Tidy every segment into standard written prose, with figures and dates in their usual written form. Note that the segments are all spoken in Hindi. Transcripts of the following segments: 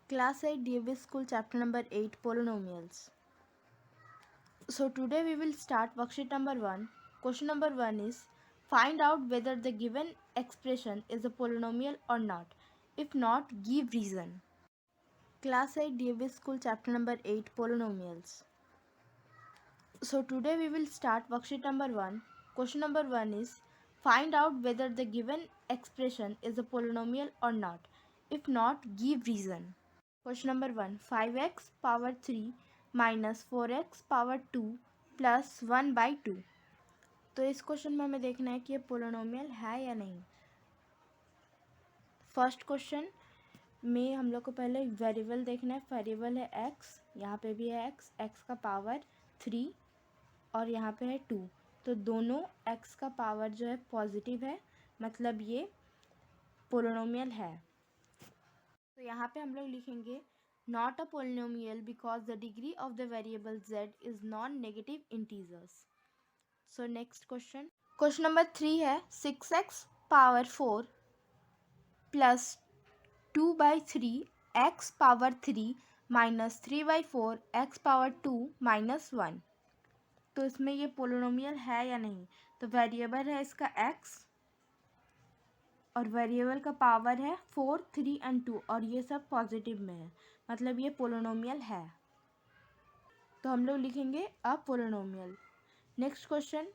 Class 8 DAV School chapter number 8 Polynomials. So today we will start worksheet number 1. Question number 1 is find out whether the given expression is a polynomial or not. If not, give reason. Class 8 DAV School chapter number 8 Polynomials. So today we will start worksheet number 1. Question number 1 is find out whether the given expression is a polynomial or not. If not, give reason. Question number 1 5x power 3 minus 4x power 2 plus 1 by 2। तो इस क्वेश्चन में हमें देखना है कि ये पोलिनोमियल है या नहीं। फर्स्ट क्वेश्चन में हम लोग को पहले वेरिएबल देखना है। वेरिएबल है x, यहाँ पे भी है x का पावर 3 और यहाँ पे है 2। तो दोनों x का पावर जो है पॉजिटिव है, मतलब ये पोलिनोमियल है। तो यहाँ पे हम लोग लिखेंगे not a polynomial because the degree of the variable z is non negative integers. So next question number 3 है 6x power 4 plus 2 by 3 x power 3 minus 3 by 4 x power 2 minus 1। तो इसमें ये पोलिनोमियल है या नहीं। तो वेरिएबल है इसका x और वेरिएबल का पावर है 4, 3 एंड 2 और ये सब पॉजिटिव में है, मतलब ये पोलिनोमियल है। तो हम लोग लिखेंगे a polynomial. Next question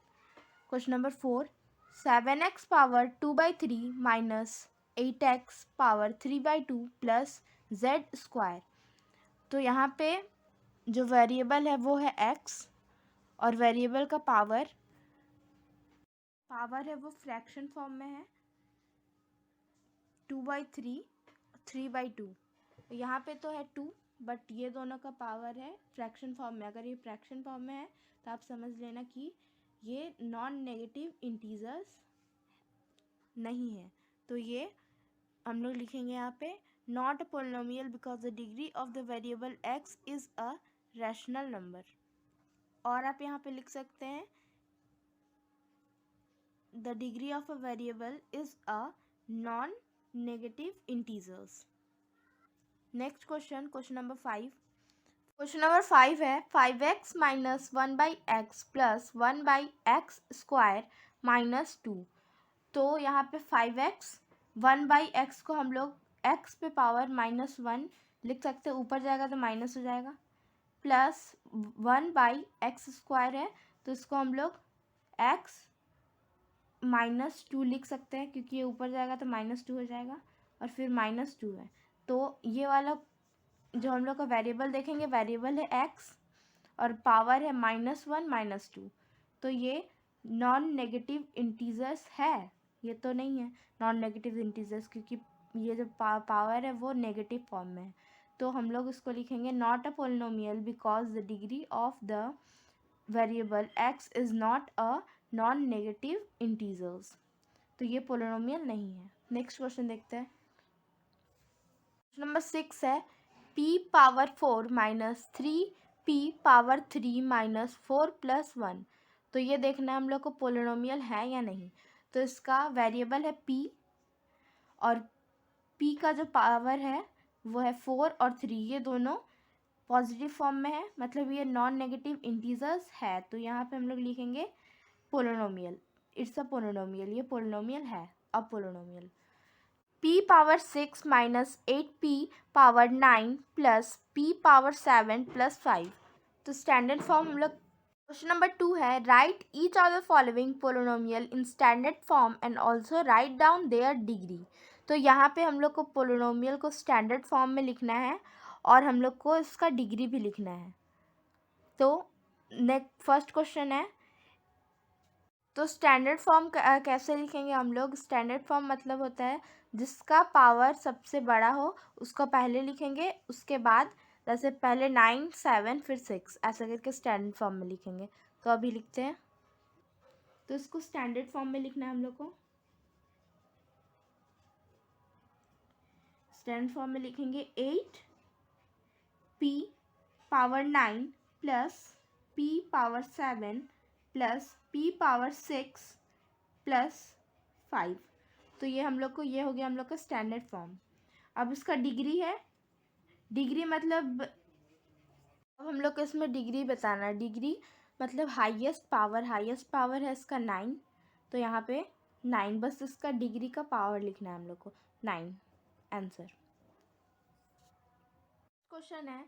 number 4 7x power 2 by 3 minus 8x power 3 by 2 plus z square. तो यहाँ पे जो वेरिएबल है वो है x और वेरिएबल का पावर है वो फ्रैक्शन फॉर्म में है 2 बाई 3, 3 बाई 2। यहाँ पे तो है 2 बट ये दोनों का पावर है फ्रैक्शन फॉर्म में। अगर ये फ्रैक्शन फॉर्म में है तो आप समझ लेना कि ये नॉन नेगेटिव इंटीजर्स नहीं है। तो ये हम लोग लिखेंगे यहाँ पे not a polynomial because the degree of the variable x is a rational number. और आप यहाँ पे लिख सकते हैं the degree of a variable is a non negative integers. Next question number 5। Question number 5 है 5x minus 1 by x plus 1 by x square minus 2। तो यहाँ पे 5x 1 बाई एक्स को हम लोग x पे पावर माइनस 1 लिख सकते हैं, ऊपर जाएगा तो माइनस हो जाएगा, प्लस 1 बाई एक्स स्क्वायर है तो इसको हम लोग x माइनस 2 लिख सकते हैं क्योंकि ये ऊपर जाएगा तो माइनस 2 हो जाएगा और फिर माइनस 2 है। तो ये वाला जो हम लोग का वेरिएबल देखेंगे वेरिएबल है x और पावर है माइनस 1 माइनस 2। तो ये नॉन नेगेटिव इंटीजर्स है, ये तो नहीं है नॉन नेगेटिव इंटीजर्स क्योंकि ये जो पावर है वो नेगेटिव फॉर्म में है। तो हम लोग इसको लिखेंगे not a polynomial because the degree of the variable x is not a non negative integers. तो ये पोलिनोमियल नहीं है। नेक्स्ट क्वेश्चन देखते हैं। नंबर 6 है p power 4 minus 3p power 3 minus 4 plus 1। तो ये देखना है हम लोग को पोलिनोमियल है या नहीं। तो इसका वेरिएबल है p और p का जो पावर है वो है 4 और 3, ये दोनों पॉजिटिव फॉर्म में है, मतलब ये नॉन नेगेटिव इंटीजर्स है। तो यहाँ पे हम लोग लिखेंगे पोलिनोमियल, इट्स अ पोलिनोमियल, ये पोलिनोमियल है, a polynomial. p power 6 minus 8p power 9 plus p power 7 plus 5। तो स्टैंडर्ड फॉर्म हम लोग क्वेश्चन नंबर 2 है right each of the following polynomial in standard form and also write down there degree. तो यहाँ पे हम लोग को पोलिनोमियल को स्टैंडर्ड फॉर्म में लिखना है और हम लोग को इसका डिग्री भी लिखना है। तो नेक्स्ट फर्स्ट क्वेश्चन है, तो स्टैंडर्ड फॉर्म कैसे लिखेंगे हम लोग। स्टैंडर्ड फॉर्म मतलब होता है जिसका पावर सबसे बड़ा हो उसको पहले लिखेंगे, उसके बाद जैसे पहले 9, 7 फिर 6 ऐसा करके स्टैंडर्ड फॉर्म में लिखेंगे। तो अभी लिखते हैं, तो इसको स्टैंडर्ड फॉर्म में लिखना है हम लोग को। स्टैंडर्ड फॉर्म में लिखेंगे 8p power 9 plus p power 7 plus p power 6 plus 5। तो ये हम लोग को, ये हो गया हम लोग का स्टैंडर्ड फॉर्म। अब इसका डिग्री है, डिग्री मतलब अब हम लोग को इसमें डिग्री बताना है। डिग्री मतलब हाईएस्ट पावर है इसका 9, तो यहाँ पे 9, बस इसका डिग्री का पावर लिखना है हम लोग को 9 आंसर। क्वेश्चन है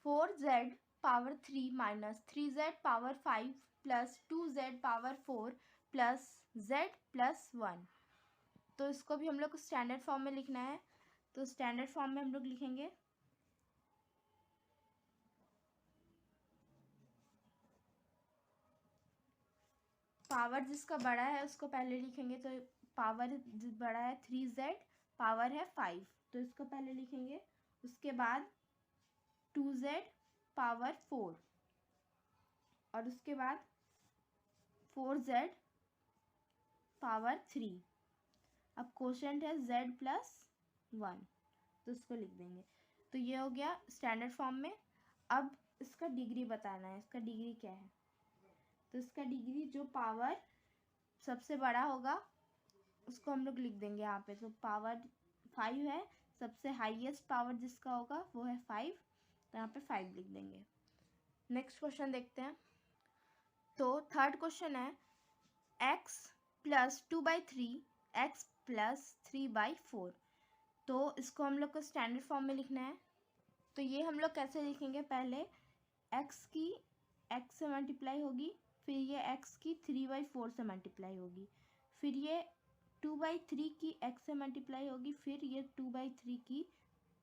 4z power 3 minus 3z power 5 plus 2z power 4 plus z plus 1। तो इसको भी हम लोग को स्टैंडर्ड फॉर्म में लिखना है। तो स्टैंडर्ड फॉर्म में हम लोग लिखेंगे पावर जिसका बड़ा है उसको पहले लिखेंगे। तो पावर बड़ा है 3z, पावर है 5, तो इसको पहले लिखेंगे। उसके बाद 2z पावर 4 और उसके बाद 4z पावर 3। अब क्वोशंट है z प्लस 1, तो इसको लिख देंगे। तो ये हो गया स्टैंडर्ड फॉर्म में। अब इसका डिग्री बताना है, इसका डिग्री क्या है। तो इसका डिग्री जो पावर सबसे बड़ा होगा उसको हम लोग लिख देंगे यहाँ पे। तो पावर 5 है, सबसे हाईएस्ट पावर जिसका होगा वो है 5, तो यहाँ पे 5 लिख देंगे। नेक्स्ट क्वेश्चन देखते हैं। तो थर्ड क्वेश्चन है x प्लस 2/3 x प्लस 3/4। तो इसको हम लोग को स्टैंडर्ड फॉर्म में लिखना है। तो ये हम लोग कैसे लिखेंगे, पहले x की x से मल्टीप्लाई होगी, फिर ये x की 3/4 से मल्टीप्लाई होगी, फिर ये 2/3 की x से मल्टीप्लाई होगी, फिर ये 2/3 की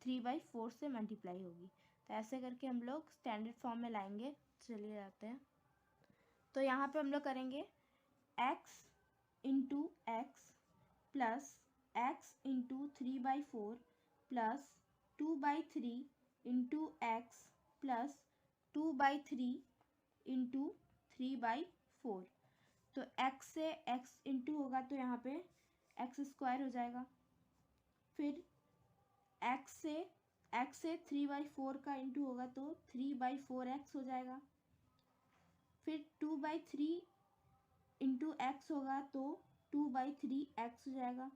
3/4 से मल्टीप्लाई होगी। तो ऐसे करके हम लोग स्टैंडर्ड फॉर्म में लाएंगे। चलिए जाते हैं। तो यहाँ पे हम लोग करेंगे x into x plus x into 3/4 plus 2/3 into x plus 2/3 into 3/4। तो x से x इंटू होगा तो यहाँ पे x स्क्वायर हो जाएगा। फिर x से 3/4 का इंटू होगा तो 3/4x हो जाएगा। फिर 2/3 इंटू एक्स होगा तो 2/3x हो जाएगा,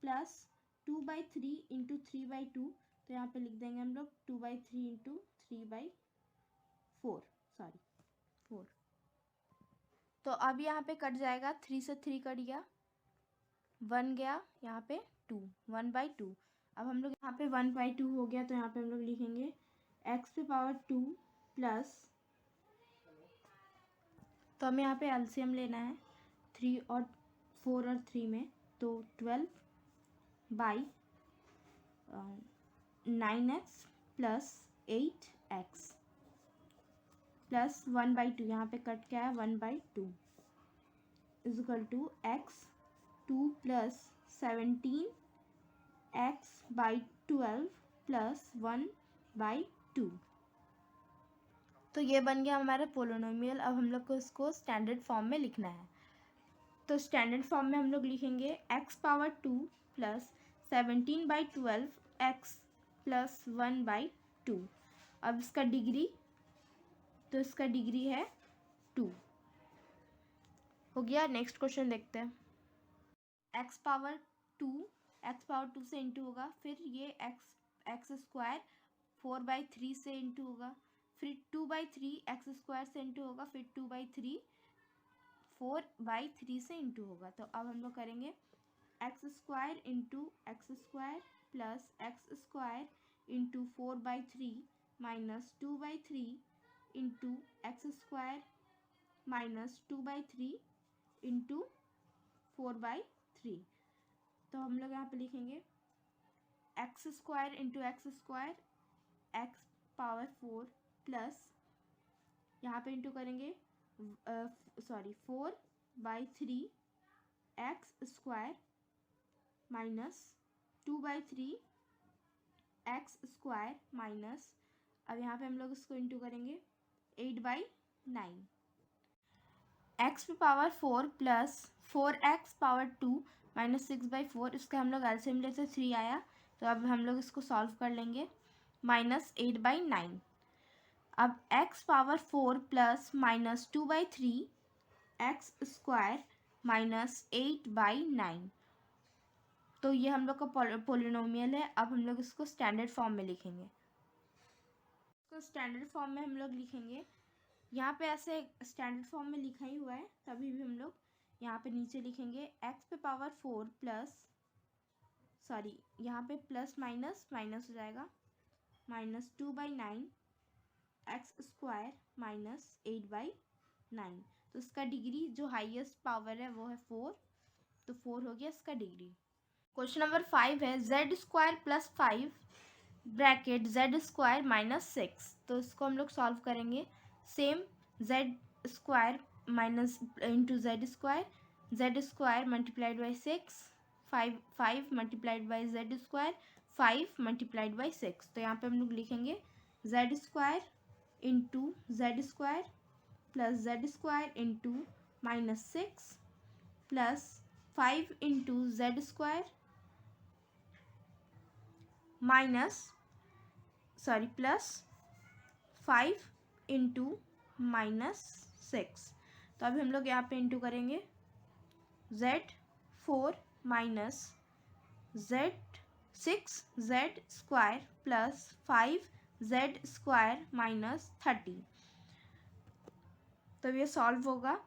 प्लस 2/3 इंटू 3/2, तो यहाँ पे लिख देंगे हम लोग 2/3 इंटू 3/4, सॉरी 4। तो अब यहाँ पे कट जाएगा, 3 से 3 कट गया, 1 गया, यहाँ पे 2, 1/2। अब हम लोग यहाँ पे 1/2 हो गया, तो यहाँ पे हम लोग लिखेंगे x पे पावर 2 प्लस, तो हमें यहाँ पे एलसीएम लेना है 3 और 4 और 3 में, तो 12/9x प्लस 8x प्लस 1/2, यहाँ पे कट क्या है 1/2 is equal to x 2 plus 17x/12 plus 1/2। तो ये बन गया हमारा पोलिनोमियल। अब हम लोग को इसको स्टैंडर्ड फॉर्म में लिखना है। तो स्टैंडर्ड फॉर्म में हम लोग लिखेंगे x power 2 plus 17/12 x plus 1/2। अब इसका डिग्री, तो इसका डिग्री है 2 हो गया। नेक्स्ट क्वेश्चन देखते हैं। x पावर 2 से इंटू होगा, फिर ये x स्क्वायर 4/3 से इंटू होगा, फिर 2/3 x स्क्वायर से इंटू होगा, फिर 2/3 4/3 से इंटू होगा। तो अब हम लोग करेंगे x square into x square plus x square into 4/3 minus 2/3 into x square minus 2/3 into 4/3। तो हम लोग यहाँ पे लिखेंगे x square into x square x power 4 plus, यहाँ पे इंटू करेंगे 4/3 x square minus 2/3 x square minus, अब यहाँ पे हम लोग इसको इंटू करेंगे 8/9। एक्स पे power 4 plus 4x power 2 minus 6/4, इसका हम लोग एलसीएम लेते 3 आया, तो अब हम लोग इसको सॉल्व कर लेंगे। माइनस 8/9। अब x power 4 plus minus 2/3 x square minus 8/9, तो ये हम लोग का पोलिनोमियल है। अब हम लोग इसको स्टैंडर्ड फॉर्म में लिखेंगे। इसको स्टैंडर्ड फॉर्म में हम लोग लिखेंगे, यहाँ पे ऐसे स्टैंडर्ड फॉर्म में लिखा ही हुआ है, तभी भी हम लोग यहाँ पे नीचे लिखेंगे x पे पावर 4 प्लस, सॉरी यहाँ पे प्लस माइनस माइनस हो जाएगा, -2/9 एक्स स्क्वायर -8/9। तो इसका डिग्री जो हाईएस्ट पावर है वो है 4, तो 4 हो गया इसका डिग्री। क्वेश्चन नंबर 5 है z² + 5 ब्रैकेट z² - 6। तो इसको हम लोग सॉल्व करेंगे। Same z² minus into z² multiplied by 6, 5 multiplied by z², 5 multiplied by 6। तो यहाँ पे हम लोग लिखेंगे z² into z² plus z² into -6 plus 5 into z² plus 5 into -6। तो अभी हम लोग यहाँ पे इंटू करेंगे z4 minus z6z² plus 5z² -30। तो ये सॉल्व होगा।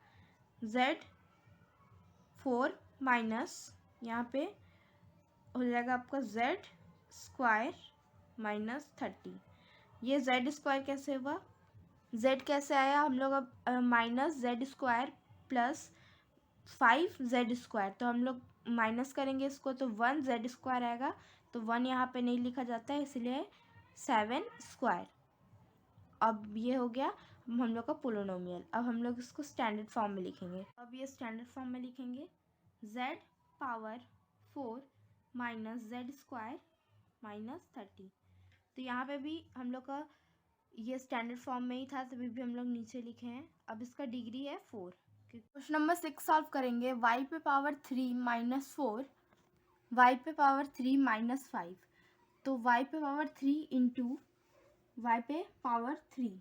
z4 माइनस यहाँ पे हो जाएगा आपका z² -30। ये z² कैसे हुआ, z कैसे आया, हम लोग अब -z² प्लस 5z², तो हम लोग माइनस करेंगे इसको तो 1z² आएगा। तो 1 यहाँ पे नहीं लिखा जाता है, इसलिए 7²। अब ये हो गया हम लोग का पोलिनोमियल। अब हम लोग इसको स्टैंडर्ड फॉर्म में लिखेंगे। अब ये स्टैंडर्ड फॉर्म में लिखेंगे z पावर 4 माइनस z² -30। तो यहाँ पे भी हम लोग का ये स्टैंडर्ड फॉर्म में ही था, तभी भी हम लोग नीचे लिखे हैं। अब इसका डिग्री है 4। क्वेश्चन नंबर 6 सॉल्व करेंगे। y पे पावर 3 - 4, y पे पावर 3 - 5। तो y पे पावर 3 इंटू y पे पावर 3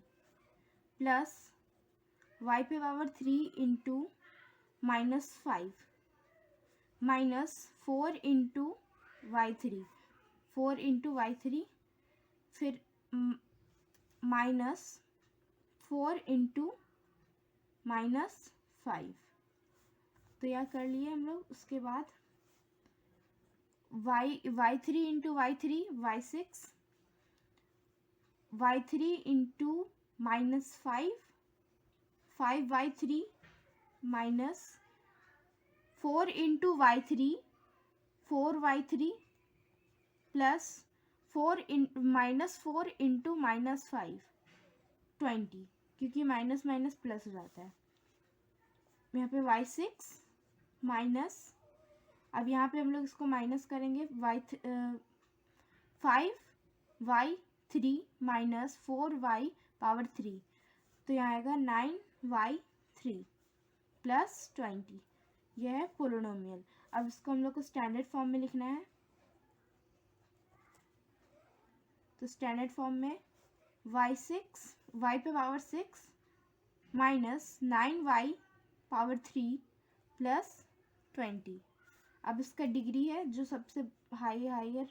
प्लस y पे power 3 into -5 -4 into y3, 4 into y3, फिर -4 इंटू -5। तो यह कर लिए हम लोग। उसके बाद y3 into y3 y6, y3 into -5 5y3 -4 into y3 4y3 plus 4 into -5 20, क्योंकि माइनस माइनस प्लस हो जाता है। यहाँ पे y6 माइनस, अब यहाँ पे हम लोग इसको माइनस करेंगे, 5y3 माइनस 4y पावर 3, तो यहाँ आएगा 9y3 प्लस 20। यह है पोलिनोमियल। अब इसको हम लोग को स्टैंडर्ड फॉर्म में लिखना है। तो स्टैंडर्ड फॉर्म में y पे power 6 minus 9y power 3 plus 20। अब इसका डिग्री है, जो सबसे हायर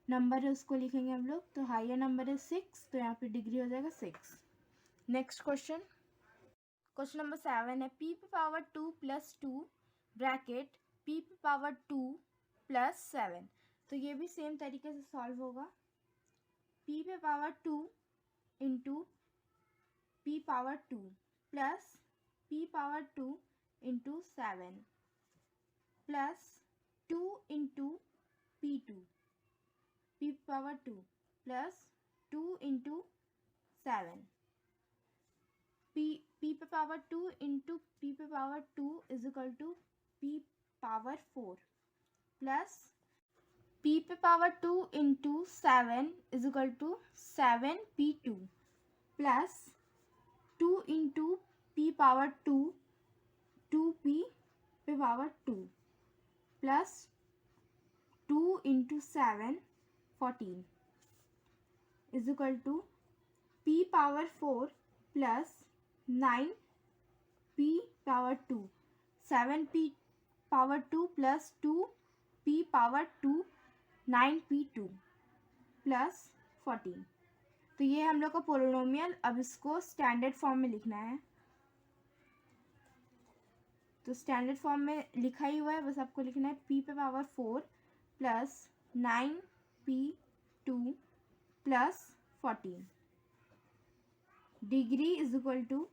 नंबर है उसको लिखेंगे हम लोग। तो हायर नंबर है 6, तो यहाँ पे डिग्री हो जाएगा 6। नेक्स्ट क्वेश्चन नंबर 7 है p पे पावर 2 प्लस 2 ब्रैकेट p पे पावर 2 प्लस 7। तो ये भी सेम तरीके से सॉल्व होगा। p पे power 2 into p power 2 plus p power 2 into 7 plus 2 into p2, p power 2 plus 2 into 7, p पे पावर 2 इंटू p पे power 2 is equal to p power 4 plus p पे power 2 into 7 is equal to 7p2 plus 2 into p power 2 2p पे power 2 plus 2 into 7 14 is equal to p power 4 plus 9p power 2, 7p power 2 plus 2 p power 2 9p2 plus 14। तो ये हम लोग का पोलिनोमियल। अब इसको स्टैंडर्ड फॉर्म में लिखना है। तो स्टैंडर्ड फॉर्म में लिखा ही हुआ है, बस आपको लिखना है p पे power 4 plus 9p2 plus 14। Degree is equal to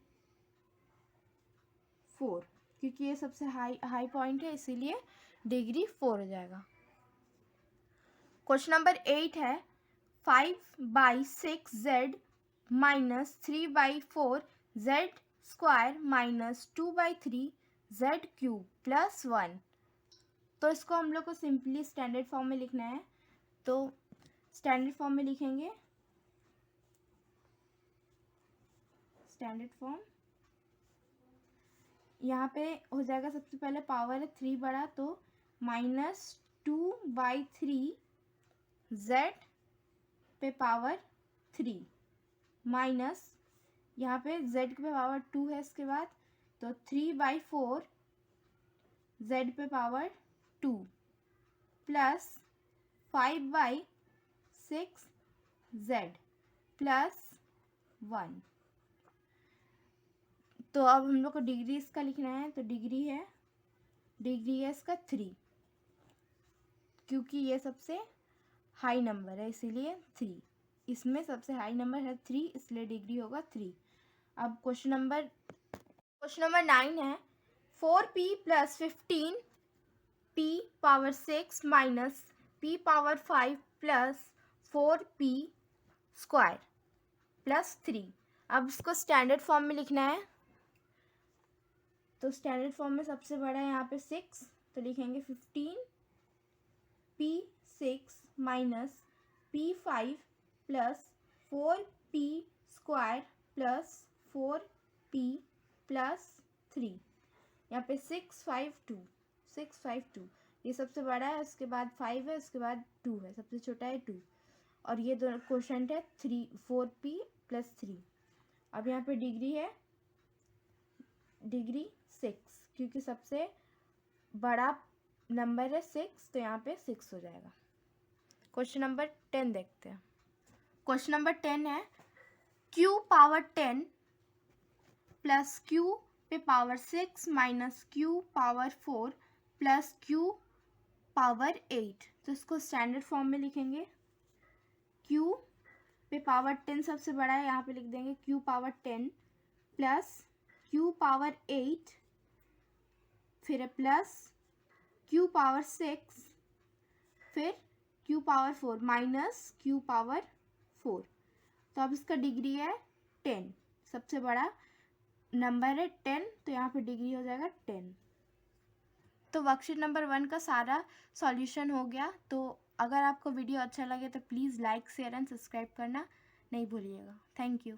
4, क्योंकि ये सबसे हाई पॉइंट है, इसीलिए डिग्री 4 हो जाएगा। क्वेश्चन नंबर 8 है 5/6z minus 3/4 z square minus 2/3 z cube plus 1। तो इसको हम लोग को सिंपली स्टैंडर्ड फॉर्म में लिखना है। तो स्टैंडर्ड फॉर्म में लिखेंगे, स्टैंडर्ड फॉर्म यहाँ पे हो जाएगा। सबसे पहले पावर है 3 बड़ा, तो -2/3 z पे पावर 3 माइनस यहाँ पे z पे पावर 2 है, इसके बाद तो 3/4 z पे पावर 2 प्लस 5/6 z प्लस 1। तो अब हम लोग को डिग्री इसका लिखना है। तो डिग्री है इसका 3, क्योंकि ये सबसे हाई नंबर है, इसीलिए 3। इसमें सबसे हाई नंबर है 3, इसलिए डिग्री होगा 3। अब क्वेश्चन नंबर 9 है 4p plus 15p power 6 minus p power 5 plus 4p square plus 3। अब इसको स्टैंडर्ड फॉर्म में लिखना है। तो स्टैंडर्ड फॉर्म में सबसे बड़ा है यहाँ पे 6, तो लिखेंगे 15p6 minus p5 plus 4p square plus 4p plus 3। यहाँ पे 652 ये सबसे बड़ा है, उसके बाद 5 है, उसके बाद 2 है, सबसे छोटा है 2। और ये दोनों क्वोशंट है 4p प्लस 3। अब यहाँ पे डिग्री है डिग्री 6, क्योंकि सबसे बड़ा नंबर है 6, तो यहाँ पे 6 हो जाएगा। क्वेश्चन नंबर 10 देखते हैं। क्वेश्चन नंबर 10 है q पावर 10 प्लस q पे power 6 minus q power 4 plus q power 8। तो इसको स्टैंडर्ड फॉर्म में लिखेंगे। q पे पावर 10 सबसे बड़ा है, यहाँ पे लिख देंगे q power 10 plus q power 8, फिर प्लस q पावर 6, फिर q power 4 minus q power 4। तो अब इसका डिग्री है 10, सबसे बड़ा नंबर है 10, तो यहाँ पे डिग्री हो जाएगा 10। तो वर्कशीट नंबर 1 का सारा सॉल्यूशन हो गया। तो अगर आपको वीडियो अच्छा लगे तो please like share and subscribe करना नहीं भूलिएगा। Thank you.